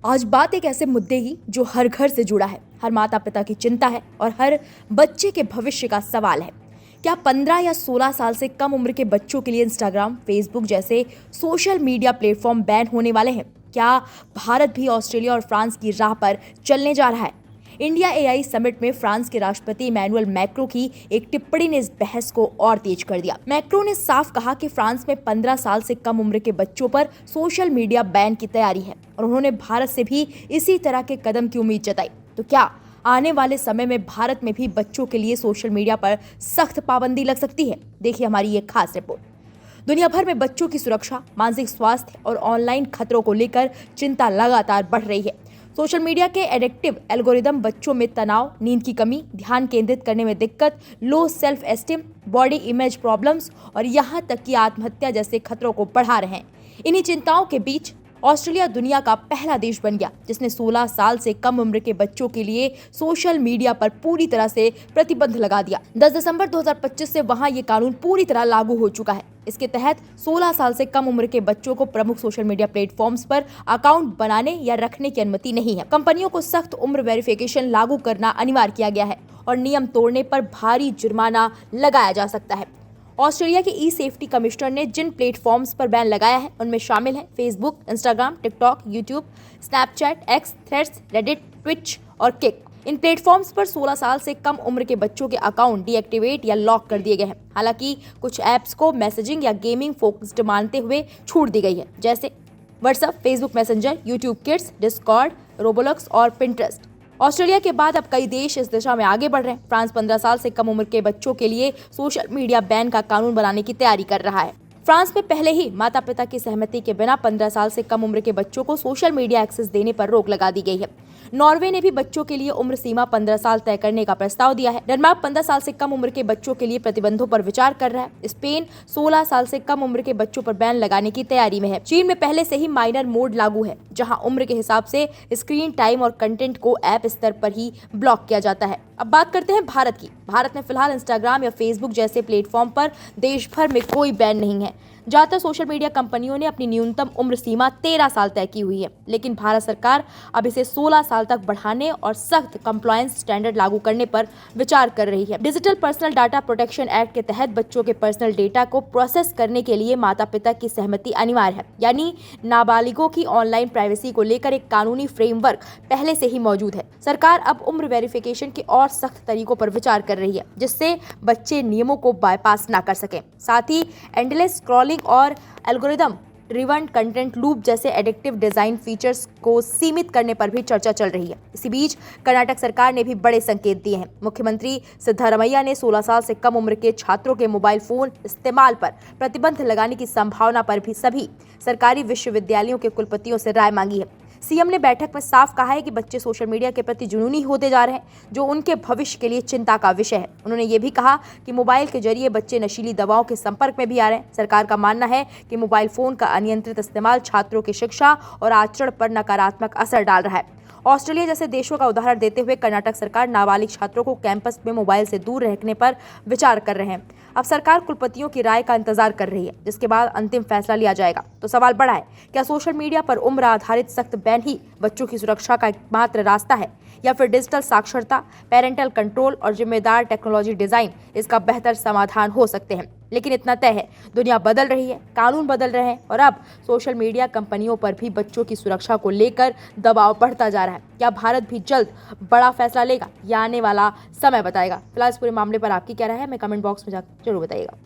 आज बात एक ऐसे मुद्दे की जो हर घर से जुड़ा है, हर माता पिता की चिंता है और हर बच्चे के भविष्य का सवाल है। क्या 15 या 16 साल से कम उम्र के बच्चों के लिए इंस्टाग्राम, फेसबुक जैसे सोशल मीडिया प्लेटफॉर्म बैन होने वाले हैं? क्या भारत भी ऑस्ट्रेलिया और फ्रांस की राह पर चलने जा रहा है? इंडिया एआई समिट में फ्रांस के राष्ट्रपति इमैनुअल मैक्रो की एक टिप्पणी ने इस बहस को और तेज कर दिया। मैक्रो ने साफ कहा कि फ्रांस में 15 साल से कम उम्र के बच्चों पर सोशल मीडिया बैन की तैयारी है और उन्होंने भारत से भी इसी तरह के कदम की उम्मीद जताई। तो क्या आने वाले समय में भारत में भी बच्चों के लिए सोशल मीडिया पर सख्त पाबंदी लग सकती है? देखिए हमारी ये खास रिपोर्ट। दुनिया भर में बच्चों की सुरक्षा, मानसिक स्वास्थ्य और ऑनलाइन खतरों को लेकर चिंता लगातार बढ़ रही है। सोशल मीडिया के एडिक्टिव एल्गोरिदम बच्चों में तनाव, नींद की कमी, ध्यान केंद्रित करने में दिक्कत, low self esteem, body image problems और यहाँ तक कि आत्महत्या जैसे खतरों को बढ़ा रहे हैं। इन्हीं चिंताओं के बीच ऑस्ट्रेलिया दुनिया का पहला देश बन गया जिसने 16 साल से कम उम्र के बच्चों के लिए सोशल मीडिया पर पूरी तरह से प्रतिबंध लगा दिया। 10 दिसंबर 2025 से वहां ये कानून पूरी तरह लागू हो चुका है। इसके तहत 16 साल से कम उम्र के बच्चों को प्रमुख सोशल मीडिया प्लेटफॉर्म्स पर अकाउंट बनाने या रखने की अनुमति नहीं है। कंपनियों को सख्त उम्र वेरिफिकेशन लागू करना अनिवार्य किया गया है और नियम तोड़ने पर भारी जुर्माना लगाया जा सकता है। ऑस्ट्रेलिया के ई सेफ्टी कमिश्नर ने जिन प्लेटफॉर्म्स पर बैन लगाया है उनमें शामिल हैं Facebook, Instagram, TikTok, YouTube, Snapchat, x, threads, Reddit, Twitch और किक। इन प्लेटफॉर्म्स पर 16 साल से कम उम्र के बच्चों के अकाउंट डीएक्टिवेट या लॉक कर दिए गए हैं। हालांकि कुछ ऐप्स को मैसेजिंग या गेमिंग फोकस्ड मानते हुए छूट दी गई है, जैसे WhatsApp, Facebook Messenger, YouTube Kids, Discord, Roblox और पिंटरेस्ट। ऑस्ट्रेलिया के बाद अब कई देश इस दिशा में आगे बढ़ रहे हैं। फ्रांस 15 साल से कम उम्र के बच्चों के लिए सोशल मीडिया बैन का कानून बनाने की तैयारी कर रहा है। फ्रांस में पहले ही माता पिता की सहमति के बिना 15 साल से कम उम्र के बच्चों को सोशल मीडिया एक्सेस देने पर रोक लगा दी गई है। नॉर्वे ने भी बच्चों के लिए उम्र सीमा 15 साल तय करने का प्रस्ताव दिया है। डेनमार्क 15 साल से कम उम्र के बच्चों के लिए प्रतिबंधों पर विचार कर रहा है। स्पेन 16 साल से कम उम्र के बच्चों पर बैन लगाने की तैयारी में है। चीन में pहले से ही माइनर मोड लागू है, जहां उम्र के हिसाब से स्क्रीन टाइम और कंटेंट को ऐप स्तर पर ही ब्लॉक किया जाता है। अब बात करते हैं भारत की। भारत में फिलहाल इंस्टाग्राम या फेसबुक जैसे प्लेटफॉर्म पर देश भर में कोई बैन नहीं है। ज्यादातर सोशल मीडिया कंपनियों ने अपनी न्यूनतम उम्र सीमा 13 साल तय की हुई है, लेकिन भारत सरकार अब इसे 16 साल तक बढ़ाने और सख्त कंप्लायंस स्टैंडर्ड लागू करने पर विचार कर रही है। Digital personal data protection act के तहत बच्चों के पर्सनल डेटा को प्रोसेस करने के लिए माता पिता की सहमति अनिवार्य है, यानी नाबालिगों की ऑनलाइन प्राइवेसी को लेकर एक कानूनी फ्रेमवर्क पहले से ही मौजूद है। सरकार अब उम्र वेरिफिकेशन के और सख्त तरीकों पर विचार कर रही है, जिससे बच्चे नियमों को बाईपास न कर सकें। साथ ही एंडलेस स्क्रॉलिंग और एल्गोरिदम ड्रिवन कंटेंट लूप जैसे एडिक्टिव डिजाइन फीचर्स को सीमित करने पर भी चर्चा चल रही है। इसी बीच कर्नाटक सरकार ने भी बड़े संकेत दिए हैं। मुख्यमंत्री सिद्धारमैया ने 16 साल से कम उम्र के छात्रों के मोबाइल फोन इस्तेमाल पर प्रतिबंध लगाने की संभावना पर भी सभी सरकारी विश्वविद्यालयों के कुलपतियों से राय मांगी है। सीएम ने बैठक में साफ कहा है कि बच्चे सोशल मीडिया के प्रति जुनूनी होते जा रहे हैं, जो उनके भविष्य के लिए चिंता का विषय है। उन्होंने ये भी कहा कि मोबाइल के जरिए बच्चे नशीली दवाओं के संपर्क में भी आ रहे हैं। सरकार का मानना है कि मोबाइल फोन का अनियंत्रित इस्तेमाल छात्रों की शिक्षा और आचरण पर नकारात्मक असर डाल रहा है। ऑस्ट्रेलिया जैसे देशों का उदाहरण देते हुए कर्नाटक सरकार नाबालिग छात्रों को कैंपस में मोबाइल से दूर रखने पर विचार कर रहे हैं। अब सरकार कुलपतियों की राय का इंतजार कर रही है, जिसके बाद अंतिम फैसला लिया जाएगा। तो सवाल बड़ा है, क्या सोशल मीडिया पर उम्र आधारित सख्त बैन ही बच्चों की सुरक्षा का एकमात्र रास्ता है, या फिर डिजिटल साक्षरता, पेरेंटल कंट्रोल और जिम्मेदार टेक्नोलॉजी डिजाइन इसका बेहतर समाधान हो सकते हैं? लेकिन इतना तय है, दुनिया बदल रही है, कानून बदल रहे हैं और अब सोशल मीडिया कंपनियों पर भी बच्चों की सुरक्षा को लेकर दबाव बढ़ता जा रहा है। क्या भारत भी जल्द बड़ा फैसला लेगा या आने वाला समय बताएगा? फिलहाल इस पूरे मामले पर आपकी क्या राय है, हमें कमेंट बॉक्स में जाकर जरूर बताइएगा।